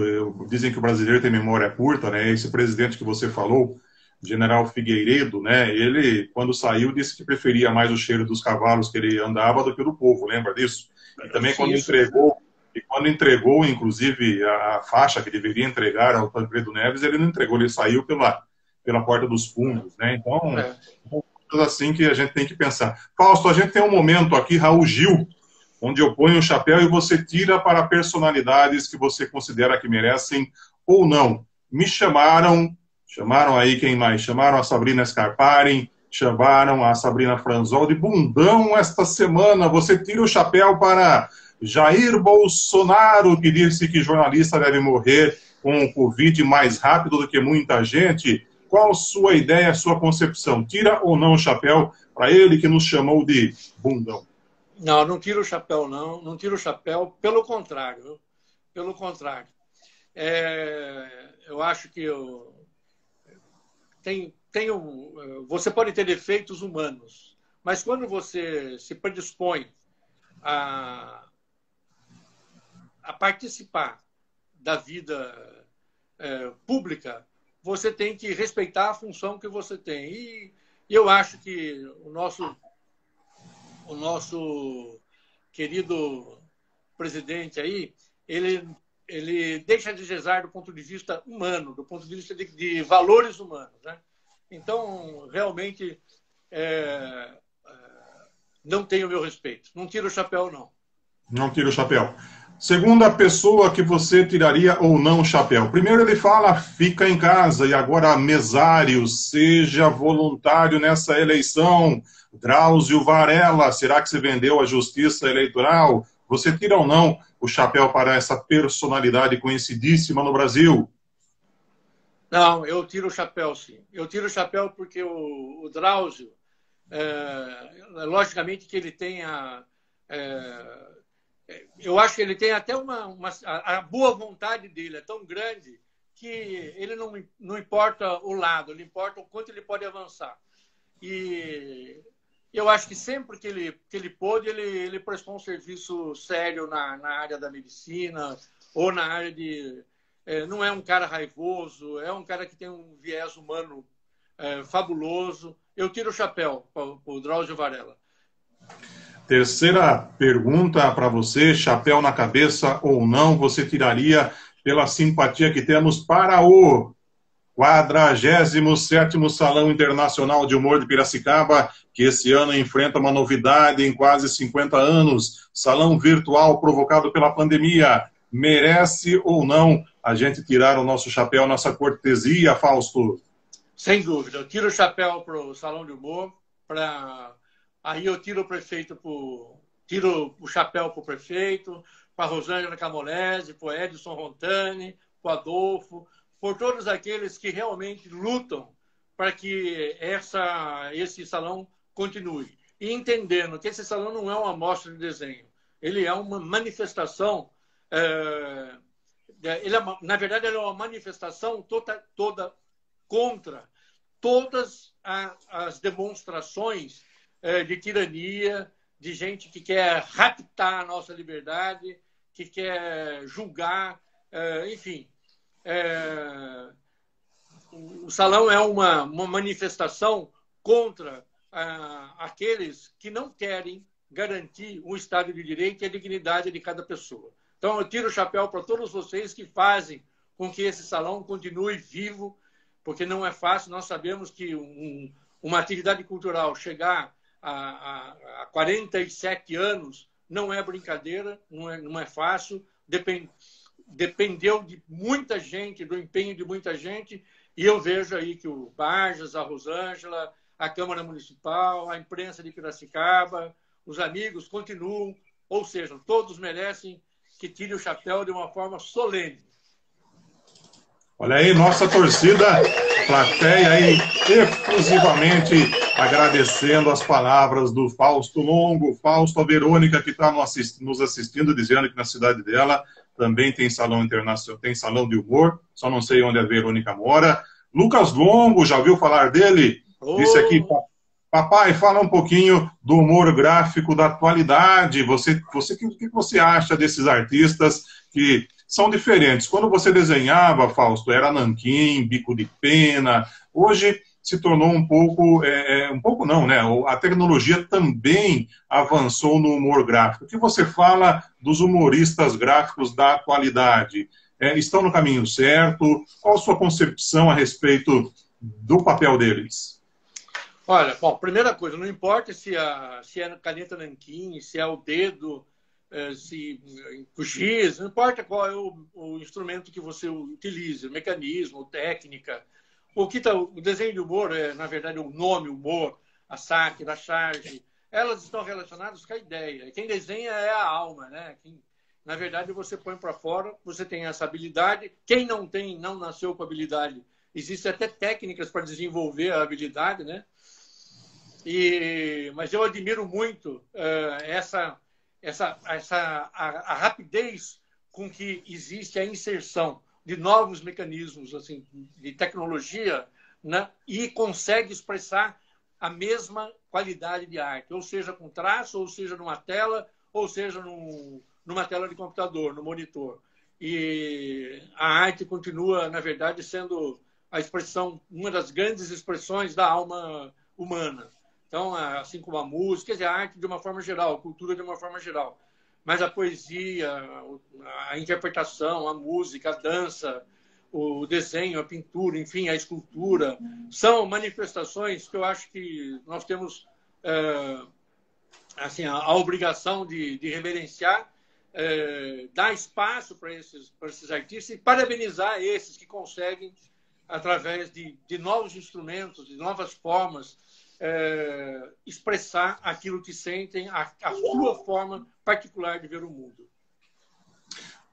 dizem que o brasileiro tem memória curta, né? Esse presidente que você falou, General Figueiredo, né? Ele, quando saiu, disse que preferia mais o cheiro dos cavalos que ele andava do que o do povo, lembra disso? E também quando entregou, inclusive, a faixa que deveria entregar ao Tancredo Neves, ele não entregou, ele saiu pela porta dos fundos, né? Então, coisas assim que a gente tem que pensar. Fausto, a gente tem um momento aqui, Raul Gil, onde eu ponho o chapéu e você tira para personalidades que você considera que merecem ou não. Me chamaram aí quem mais? Chamaram a Sabrina Scarpari, chamaram a Sabrina Franzol de bundão esta semana. Você tira o chapéu para Jair Bolsonaro, que disse que jornalista deve morrer com o Covid mais rápido do que muita gente. Qual sua ideia, sua concepção? Tira ou não o chapéu para ele que nos chamou de bundão? Não, não tiro o chapéu, não. Não tiro o chapéu, pelo contrário. Pelo contrário. Eu acho que você pode ter defeitos humanos, mas quando você se predispõe a participar da vida pública, você tem que respeitar a função que você tem. E eu acho que o nosso querido presidente aí, ele deixa de desejar do ponto de vista humano, do ponto de vista de valores humanos, né? Então, realmente, não tem o meu respeito. Não tiro o chapéu, não. Não tiro o chapéu. Segunda pessoa que você tiraria ou não o chapéu. Primeiro ele fala, fica em casa, e agora mesário, seja voluntário nessa eleição. Drauzio Varela, será que você vendeu a justiça eleitoral? Você tira ou não o chapéu para essa personalidade conhecidíssima no Brasil? Não, eu tiro o chapéu, sim. Eu tiro o chapéu porque o Drauzio, logicamente que ele tem eu acho que ele tem até a boa vontade dele é tão grande que ele não importa o lado, ele importa o quanto ele pode avançar. E eu acho que sempre que ele pôde, ele prestou um serviço sério na área da medicina ou na área de... não é um cara raivoso, é um cara que tem um viés humano fabuloso. eu tiro o chapéu para o Drauzio Varela. Terceira pergunta para você, chapéu na cabeça ou não, você tiraria pela simpatia que temos para o 47º Salão Internacional de Humor de Piracicaba, que esse ano enfrenta uma novidade em quase 50 anos, salão virtual provocado pela pandemia. Merece ou não a gente tirar o nosso chapéu, nossa cortesia, Fausto? Sem dúvida, eu tiro o chapéu para o Salão de Humor, aí eu tiro o chapéu para o prefeito, para a Rosângela Camolese, para o Edson Rontani, para o Adolfo, por todos aqueles que realmente lutam para que esse salão continue. E entendendo que esse salão não é uma amostra de desenho, ele é uma manifestação, na verdade, ele é uma manifestação toda contra todas as demonstrações de tirania, de gente que quer raptar a nossa liberdade, que quer julgar, enfim. O salão é uma manifestação contra aqueles que não querem garantir o Estado de Direito e a dignidade de cada pessoa. Então, eu tiro o chapéu para todos vocês que fazem com que esse salão continue vivo, porque não é fácil. Nós sabemos que uma atividade cultural chegar a 47 anos não é brincadeira, não é fácil, dependeu de muita gente, do empenho de muita gente, e eu vejo aí que o Barjas, a Rosângela, a Câmara Municipal, a imprensa de Piracicaba, os amigos continuam, ou seja, todos merecem que tire o chapéu de uma forma solene. Olha aí, nossa torcida, plateia aí, efusivamente agradecendo as palavras do Fausto Longo, Fausto, a Verônica que está nos assistindo, dizendo que na cidade dela também tem salão internacional, tem salão de humor, só não sei onde a Verônica mora. Lucas Longo, já ouviu falar dele? Disse aqui, papai, fala um pouquinho do humor gráfico da atualidade. O que você acha desses artistas que são diferentes? Quando você desenhava, Fausto, era nanquim, bico de pena. Hoje se tornou um pouco não, né? A tecnologia também avançou no humor gráfico. O que você fala dos humoristas gráficos da atualidade? Estão no caminho certo? Qual a sua concepção a respeito do papel deles? Olha, bom, primeira coisa, não importa se é caneta nanquim, se é o dedo, se o giz, não importa qual é o instrumento que você utilize, o mecanismo, técnica. O desenho de humor, na verdade, o nome humor, a sátira, a charge, elas estão relacionadas com a ideia. Quem desenha é a alma, né? Na verdade, você põe para fora, você tem essa habilidade. Quem não tem, não nasceu com habilidade. Existem até técnicas para desenvolver a habilidade, né? Mas eu admiro muito a rapidez com que existe a inserção de novos mecanismos assim, de tecnologia, né? E consegue expressar a mesma qualidade de arte, ou seja, com traço, ou seja, numa tela, ou seja, numa tela de computador, no monitor. E a arte continua, na verdade, sendo a expressão, uma das grandes expressões da alma humana. Então, assim como a música, quer dizer, a arte de uma forma geral, a cultura de uma forma geral. Mas a poesia, a interpretação, a música, a dança, o desenho, a pintura, enfim, a escultura, são manifestações que eu acho que nós temos assim, a obrigação de reverenciar, dar espaço para esses artistas e parabenizar esses que conseguem, através de novos instrumentos, de novas formas, expressar aquilo que sentem, a sua forma particular de ver o mundo.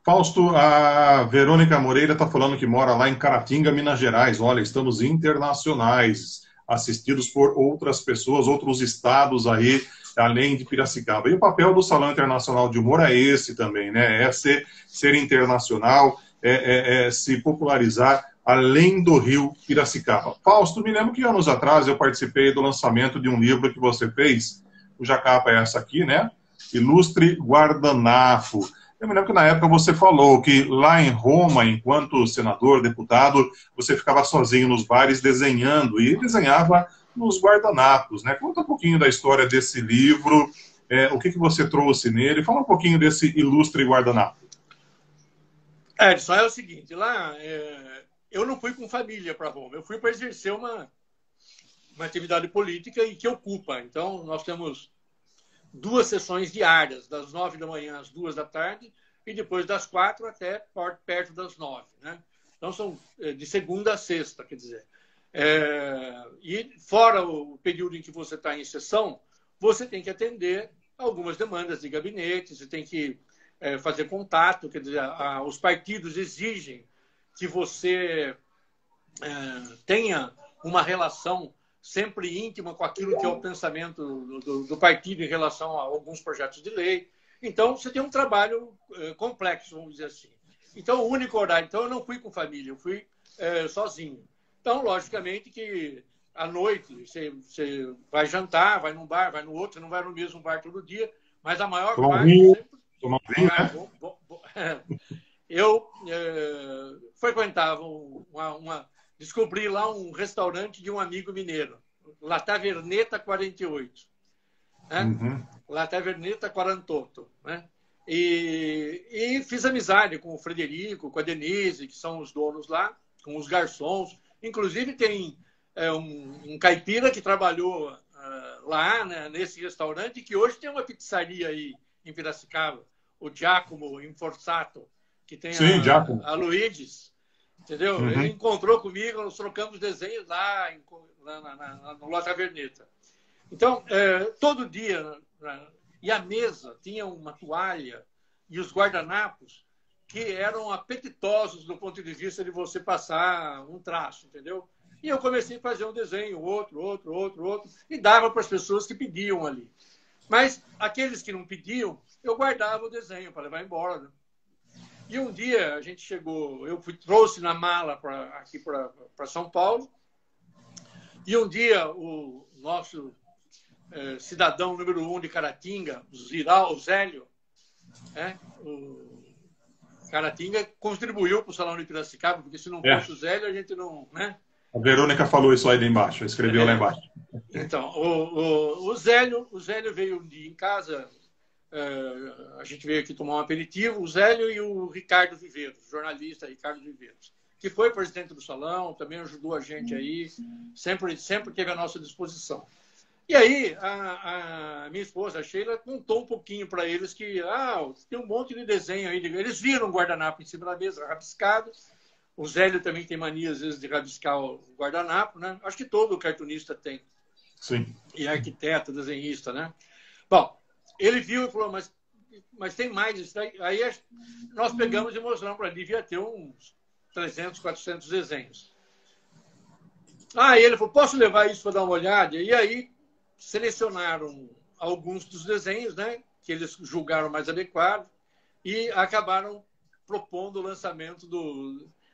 Fausto, a Verônica Moreira está falando que mora lá em Caratinga, Minas Gerais. Olha, estamos internacionais, assistidos por outras pessoas, outros estados aí, além de Piracicaba. E o papel do Salão Internacional de Humor é esse também, né? É ser internacional, se popularizar além do Rio Piracicaba. Fausto, me lembro que anos atrás eu participei do lançamento de um livro que você fez, cuja capa é essa aqui, né? Ilustre Guardanapo. Eu me lembro que na época você falou que lá em Roma, enquanto senador, deputado, você ficava sozinho nos bares desenhando, e desenhava nos guardanapos, né? Conta um pouquinho da história desse livro, o que você trouxe nele, fala um pouquinho desse ilustre guardanapo. Edson, é o seguinte, lá eu não fui com família para Roma, eu fui para exercer uma atividade política e que ocupa. Então, nós temos 2 sessões diárias, das 9 da manhã às 2 da tarde, e depois das 4 até perto das 9. Né? Então, são de segunda a sexta, quer dizer. E fora o período em que você está em sessão, você tem que atender algumas demandas de gabinete, você tem que fazer contato, quer dizer, os partidos exigem que você tenha uma relação sempre íntima com aquilo que é o pensamento do partido em relação a alguns projetos de lei. Então, você tem um trabalho complexo, vamos dizer assim. Então, o único horário... Então, eu não fui com família, eu fui sozinho. Então, logicamente que à noite você vai jantar, vai num bar, vai no outro, você não vai no mesmo bar todo dia, mas a maior parte... Tomar um vinho, né? Eu frequentava descobri lá um restaurante de um amigo mineiro, La Taverneta 48. Né? Uhum. La Taverneta 48. Né? E fiz amizade com o Frederico, com a Denise, que são os donos lá, com os garçons. Inclusive tem um caipira que trabalhou lá, né, nesse restaurante, que hoje tem uma pizzaria aí em Piracicaba, o Giacomo Inforzato, que tem a Luigi's. Entendeu? Uhum. Ele encontrou comigo, nós trocamos desenhos lá no La Taverneta. Então, todo dia, e a mesa tinha uma toalha e os guardanapos que eram apetitosos do ponto de vista de você passar um traço, entendeu? E eu comecei a fazer um desenho, outro, e dava para as pessoas que pediam ali. Mas aqueles que não pediam, eu guardava o desenho para levar embora, né? E um dia a gente chegou, trouxe na mala aqui para São Paulo, e um dia o nosso cidadão número 1 de Caratinga, o Zélio, o Caratinga contribuiu para o Salão de Piracicaba, porque se não fosse o Zélio, a gente não... Né? A Verônica falou isso aí embaixo, escreveu lá embaixo. Então, o Zélio veio um dia em casa... a gente veio aqui tomar um aperitivo, o Zélio e o Ricardo Viveiros, jornalista Ricardo Viveiros, que foi presidente do salão, também ajudou a gente aí, sempre teve à nossa disposição. E aí, a minha esposa, a Sheila, contou um pouquinho para eles que tem um monte de desenho aí. Eles viram um guardanapo em cima da mesa, rabiscado. O Zélio também tem mania, às vezes, de rabiscar o guardanapo, né? Acho que todo cartunista tem. Sim. E arquiteto, desenhista, né? Bom, ele viu e falou, mas tem mais isso daí. Aí nós pegamos e mostramos para ele, devia ter uns 300, 400 desenhos. Ele falou, posso levar isso para dar uma olhada? E aí selecionaram alguns dos desenhos, né, que eles julgaram mais adequados e acabaram propondo o lançamento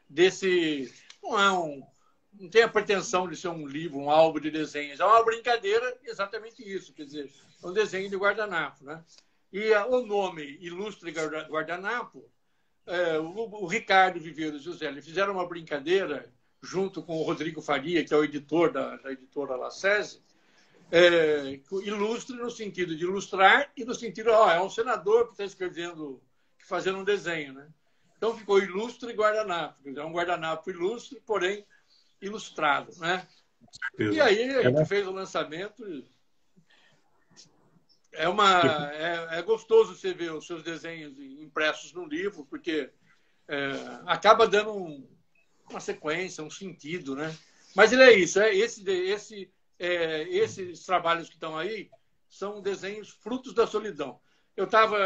desse... Não tem a pretensão de ser um livro, um álbum de desenhos. É uma brincadeira, exatamente isso. Quer dizer, é um desenho de guardanapo, né? E o nome Ilustre Guardanapo, o Ricardo Viveiros e o Zélio fizeram uma brincadeira junto com o Rodrigo Faria, que é o editor da editora La Sese, ilustre no sentido de ilustrar e no sentido, é um senador que está escrevendo, fazendo um desenho, né? Então ficou Ilustre Guardanapo. É um guardanapo ilustre, porém ilustrado, né? E aí a gente fez o lançamento. É gostoso você ver os seus desenhos impressos no livro, porque acaba dando uma sequência, um sentido, né? Mas ele é isso. Esses trabalhos que estão aí são desenhos frutos da solidão. Eu estava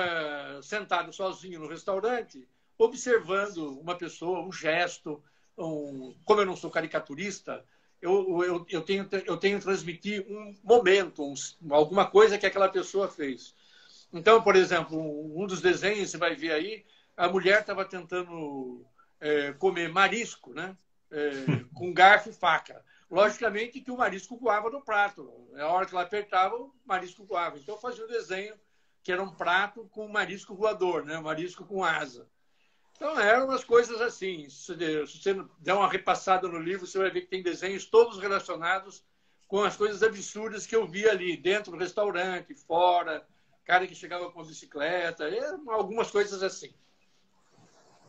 sentado sozinho no restaurante, observando uma pessoa, um gesto. Como eu não sou caricaturista, eu tenho que transmitir um momento, alguma coisa que aquela pessoa fez. Então, por exemplo, um dos desenhos, você vai ver aí, a mulher estava tentando comer marisco, né? Com garfo e faca. Logicamente que o marisco voava no prato. Na hora que ela apertava, o marisco voava. Então, eu fazia um desenho que era um prato com marisco voador, né? Marisco com asa. Então, eram umas coisas assim. Se você der uma repassada no livro, você vai ver que tem desenhos todos relacionados com as coisas absurdas que eu via ali, dentro do restaurante, fora, cara que chegava com bicicleta, algumas coisas assim.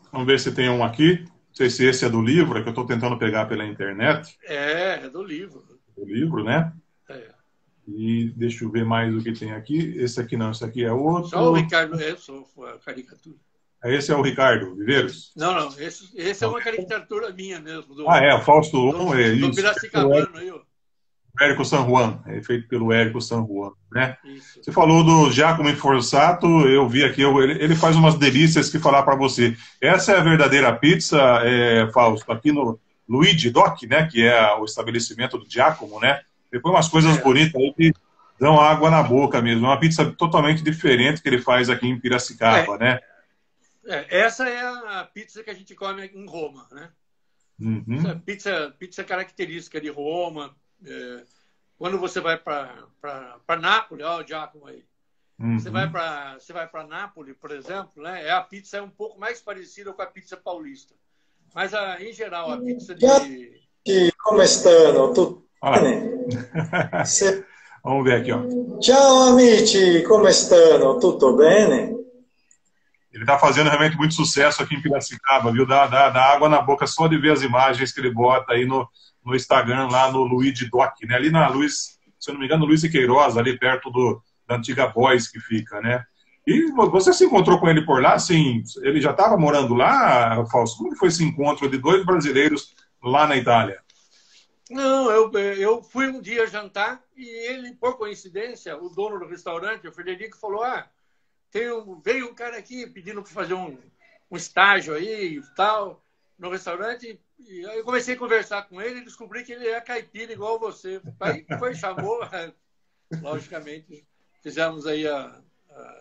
Vamos ver se tem um aqui. Não sei se esse é do livro, é que eu estou tentando pegar pela internet. É do livro. Do livro, né? É. E deixa eu ver mais o que tem aqui. Esse aqui não, esse aqui é outro. Só o Ricardo, só a caricatura. Esse é o Ricardo Viveiros? Não, esse é uma caricatura minha mesmo. O Fausto 1 é isso. Do Piracicabano aí, ó. Érico San Juan, é feito pelo Érico San Juan, né? Isso. Você falou do Giacomo Forsato, eu vi aqui, ele faz umas delícias que falar para você. Essa é a verdadeira pizza, Fausto, aqui no Luigi Doc, né? Que é o estabelecimento do Giacomo, né? Depois umas coisas bonitas aí que dão água na boca mesmo. É uma pizza totalmente diferente que ele faz aqui em Piracicaba, né? Essa é a pizza que a gente come em Roma, né? Uhum. Pizza característica de Roma. Quando você vai para Nápoles, olha o Giacomo aí. Uhum. Você vai para Nápoles, por exemplo, né? A pizza é um pouco mais parecida com a pizza paulista. Mas, em geral, a pizza de... Come stanno? Tutto bene? Vamos ver aqui, ó. Ciao amici, come stanno? Tutto bene? Ele está fazendo realmente muito sucesso aqui em Piracicaba, viu? Dá água na boca só de ver as imagens que ele bota aí no Instagram, lá no Luigi Doc, né? Ali na Luiz, se eu não me engano, Luiz e Queiroz, ali perto da antiga Boys que fica, né? E você se encontrou com ele por lá, assim, ele já estava morando lá, Fausto? Como foi esse encontro de dois brasileiros lá na Itália? Não, eu fui um dia jantar e ele, por coincidência, o dono do restaurante, o Frederico, falou, veio um cara aqui pedindo para fazer um estágio aí e tal, no restaurante. E aí eu comecei a conversar com ele e descobri que ele é caipira igual você. Aí chamou, logicamente, fizemos aí a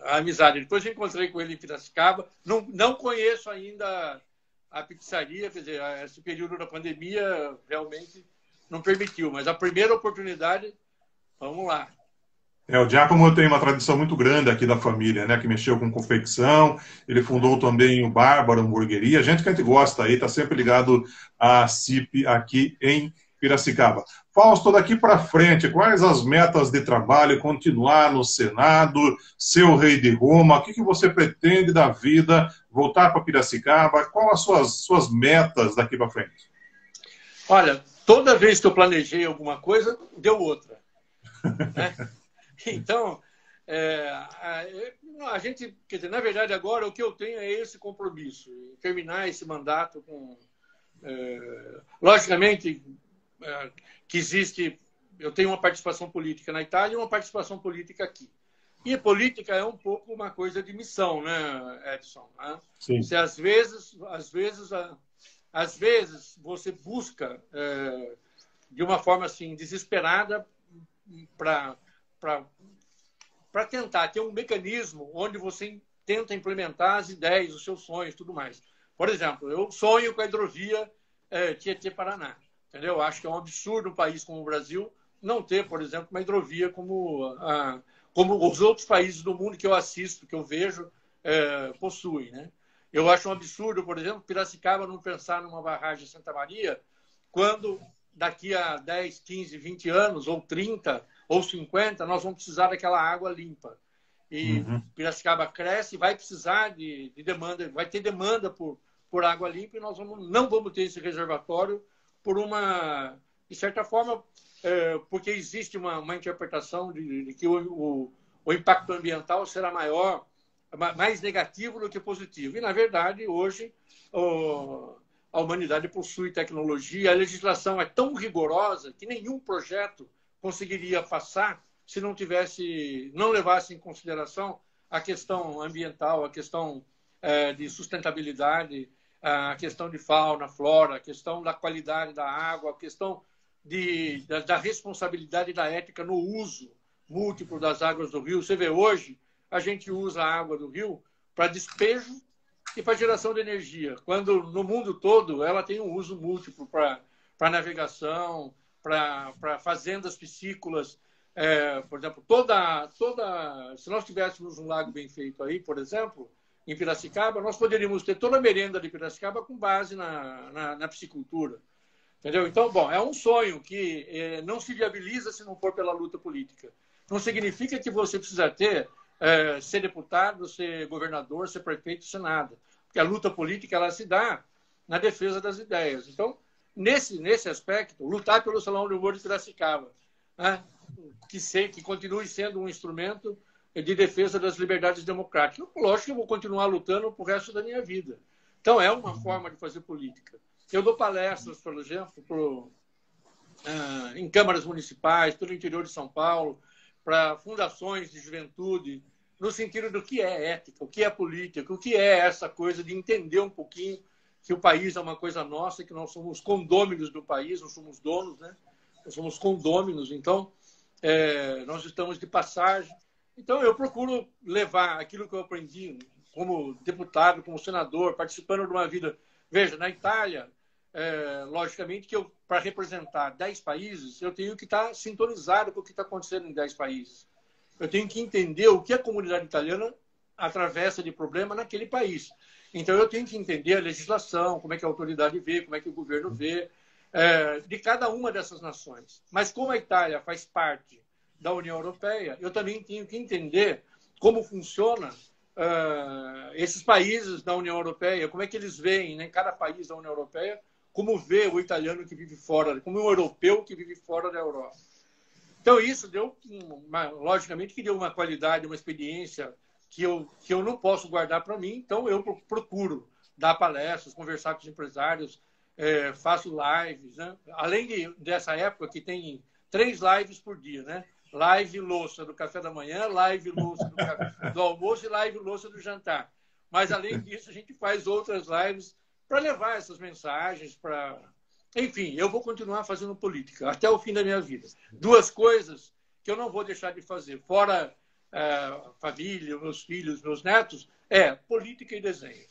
amizade. Depois eu encontrei com ele em Piracicaba. Não conheço ainda a pizzaria, quer dizer, esse período da pandemia realmente não permitiu, mas a primeira oportunidade, vamos lá. O Giacomo tem uma tradição muito grande aqui da família, né? Que mexeu com confecção, ele fundou também o Bárbaro Hamburgueria, gente que a gente gosta aí, tá sempre ligado à CIP aqui em Piracicaba. Fausto, daqui para frente, quais as metas de trabalho? Continuar no Senado, ser o rei de Roma, o que você pretende da vida? Voltar para Piracicaba? Quais as suas metas daqui para frente? Olha, toda vez que eu planejei alguma coisa, deu outra. Né? Então, a gente, quer dizer, na verdade, agora o que eu tenho é esse compromisso, terminar esse mandato com... logicamente, que existe... Eu tenho uma participação política na Itália e uma participação política aqui. E a política é um pouco uma coisa de missão, né, Edson? Né? Sim. Se às vezes você busca, de uma forma assim, desesperada, para tentar ter um mecanismo onde você tenta implementar as ideias, os seus sonhos, tudo mais. Por exemplo, eu sonho com a hidrovia Tietê-Paraná. Entendeu? Acho que é um absurdo um país como o Brasil não ter, por exemplo, uma hidrovia como os outros países do mundo que eu assisto, que eu vejo, possuem. Né? Eu acho um absurdo, por exemplo, Piracicaba não pensar numa barragem de Santa Maria quando daqui a 10, 15, 20 anos, ou 30, ou 50, nós vamos precisar daquela água limpa. E Piracicaba cresce, vai precisar de demanda, vai ter demanda por água limpa e nós não vamos ter esse reservatório de certa forma, porque existe uma interpretação de que o impacto ambiental será maior, mais negativo do que positivo. E, na verdade, hoje, a humanidade possui tecnologia, a legislação é tão rigorosa que nenhum projeto conseguiria passar se não levasse em consideração a questão ambiental, a questão de sustentabilidade, a questão de fauna, flora, a questão da qualidade da água, a questão da responsabilidade e da ética no uso múltiplo das águas do rio. Você vê, hoje, a gente usa a água do rio para despejo e para geração de energia, quando no mundo todo ela tem um uso múltiplo para navegação, para fazendas piscícolas. Por exemplo, se nós tivéssemos um lago bem feito aí, por exemplo, em Piracicaba, nós poderíamos ter toda a merenda de Piracicaba com base na piscicultura. Entendeu? Então, bom, é um sonho que não se viabiliza se não for pela luta política. Não significa que você precisa ser deputado, ser governador, ser prefeito, ser nada. Porque a luta política ela se dá na defesa das ideias. Então, nesse aspecto, lutar pelo Salão de Humor de Piracicaba, né? Que continue sendo um instrumento de defesa das liberdades democráticas. Lógico que eu vou continuar lutando pro resto da minha vida. Então, é uma forma de fazer política. Eu dou palestras, por exemplo, em câmaras municipais, pelo interior de São Paulo, para fundações de juventude, no sentido do que é ética, o que é política, o que é essa coisa de entender um pouquinho que o país é uma coisa nossa, que nós somos condôminos do país, não somos donos, né? Nós somos condôminos, então nós estamos de passagem. Então eu procuro levar aquilo que eu aprendi como deputado, como senador, participando de uma vida... Veja, na Itália, logicamente que para representar 10 países, eu tenho que estar sintonizado com o que está acontecendo em 10 países. Eu tenho que entender o que a comunidade italiana atravessa de problema naquele país. Então, eu tenho que entender a legislação, como é que a autoridade vê, como é que o governo vê, de cada uma dessas nações. Mas como a Itália faz parte da União Europeia, eu também tenho que entender como funciona esses países da União Europeia, como é que eles veem, né, em cada país da União Europeia, como vê o italiano que vive fora, como o europeu que vive fora da Europa. Então, isso deu, logicamente, que deu uma qualidade, uma experiência que eu não posso guardar para mim. Então, eu procuro dar palestras, conversar com os empresários, faço lives, né? Além dessa época que tem 3 lives por dia, né? Live louça do café da manhã, live louça do almoço e live louça do jantar. Mas, além disso, a gente faz outras lives para levar essas mensagens para... Enfim, eu vou continuar fazendo política até o fim da minha vida. 2 coisas que eu não vou deixar de fazer, fora família, meus filhos, meus netos, política e desenho.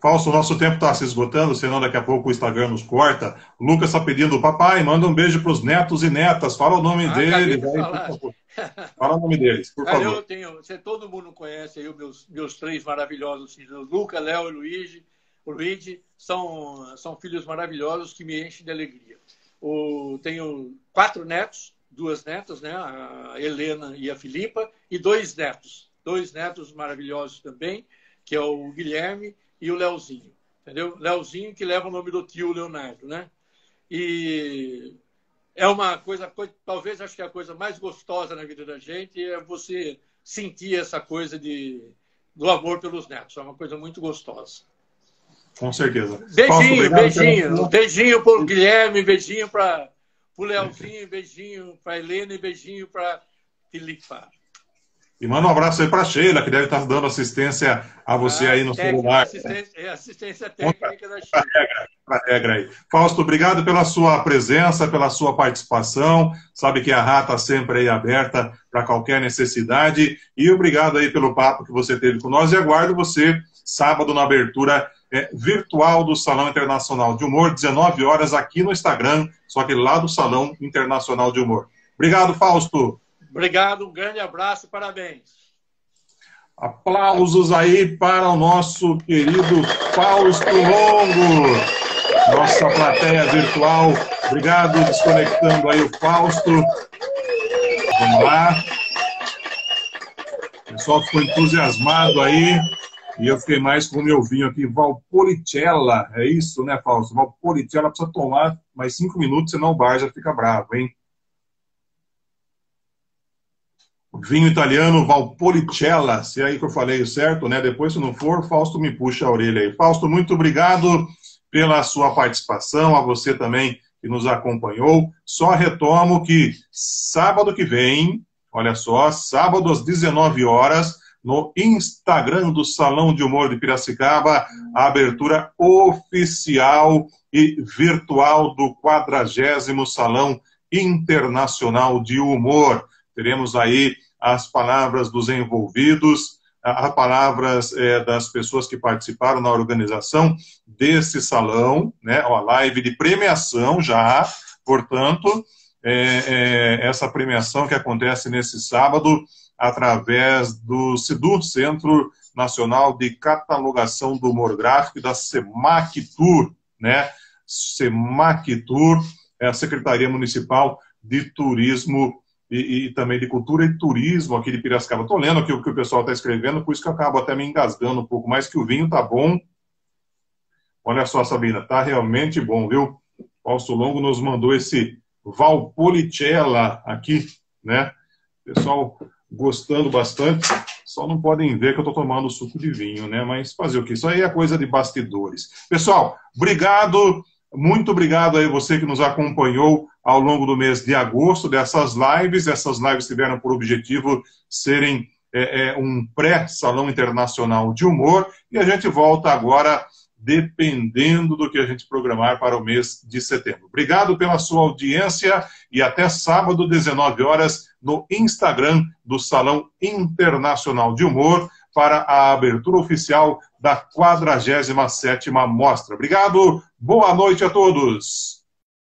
Fausto, o nosso tempo está se esgotando, senão daqui a pouco o Instagram nos corta. O Lucas está pedindo, papai, manda um beijo para os netos e netas, fala o nome deles. Fala o nome deles, por favor. Todo mundo conhece aí os meus 3 maravilhosos filhos, Luca, Léo e Luigi são filhos maravilhosos que me enchem de alegria. Tenho 4 netos, 2 netas, né? A Helena e a Filipa, e 2 netos. 2 netos maravilhosos também, que é o Guilherme e o Leozinho. Entendeu? Leozinho que leva o nome do tio Leonardo, né? E é uma coisa, talvez acho que é a coisa mais gostosa na vida da gente é você sentir essa coisa do amor pelos netos. É uma coisa muito gostosa. Com certeza. Beijinho, beijinho. Beijinho para o Guilherme, beijinho para o Leozinho, beijinho para a Helena e beijinho para a Filipa. E manda um abraço aí para a Sheila, que deve estar dando assistência a você aí no celular. Assistência técnica da Sheila. Regra aí. Fausto, obrigado pela sua presença, pela sua participação. Sabe que a RA está sempre aí aberta para qualquer necessidade. E obrigado aí pelo papo que você teve com nós. E aguardo você sábado na abertura virtual do Salão Internacional de Humor, 19 horas, aqui no Instagram, só que lá do Salão Internacional de Humor. Obrigado, Fausto. Obrigado, um grande abraço, parabéns. Aplausos aí para o nosso querido Fausto Longo, nossa plateia virtual. Obrigado, desconectando aí o Fausto. Vamos lá. O pessoal ficou entusiasmado aí. E eu fiquei mais com o meu vinho aqui, Valpolicella. É isso, né, Fausto? Valpolicella precisa tomar mais 5 minutos, senão o bar já fica bravo, hein? Vinho italiano Valpolicella, se é aí que eu falei certo, né? Depois, se não for, Fausto me puxa a orelha aí. Fausto, muito obrigado pela sua participação, a você também que nos acompanhou. Só retomo que sábado que vem, olha só, sábado às 19 horas, no Instagram do Salão de Humor de Piracicaba, a abertura oficial e virtual do 40º Salão Internacional de Humor. Teremos aí as palavras dos envolvidos, as palavras das pessoas que participaram na organização desse salão, né? A live de premiação já, portanto, essa premiação que acontece nesse sábado, através do CIDU, Centro Nacional de Catalogação do Humor Gráfico, e da SEMAC Tour, né? Semactur, é a Secretaria Municipal de Turismo e também de Cultura e Turismo aqui de Piracicaba. Estou lendo aqui o que o pessoal está escrevendo, por isso que eu acabo até me engasgando um pouco mais, que o vinho tá bom. Olha só, Sabina, tá realmente bom, viu? Fausto Longo nos mandou esse Valpolicella aqui, né? Pessoal gostando bastante, só não podem ver que eu estou tomando suco de vinho, né? Mas fazer o quê? Isso aí é coisa de bastidores. Pessoal, obrigado, muito obrigado aí você que nos acompanhou ao longo do mês de agosto dessas lives. Essas lives tiveram por objetivo serem um pré-Salão Internacional de Humor, e a gente volta agora dependendo do que a gente programar para o mês de setembro. Obrigado pela sua audiência e até sábado, 19 horas, no Instagram do Salão Internacional de Humor, para a abertura oficial da 47ª Mostra. Obrigado, boa noite a todos!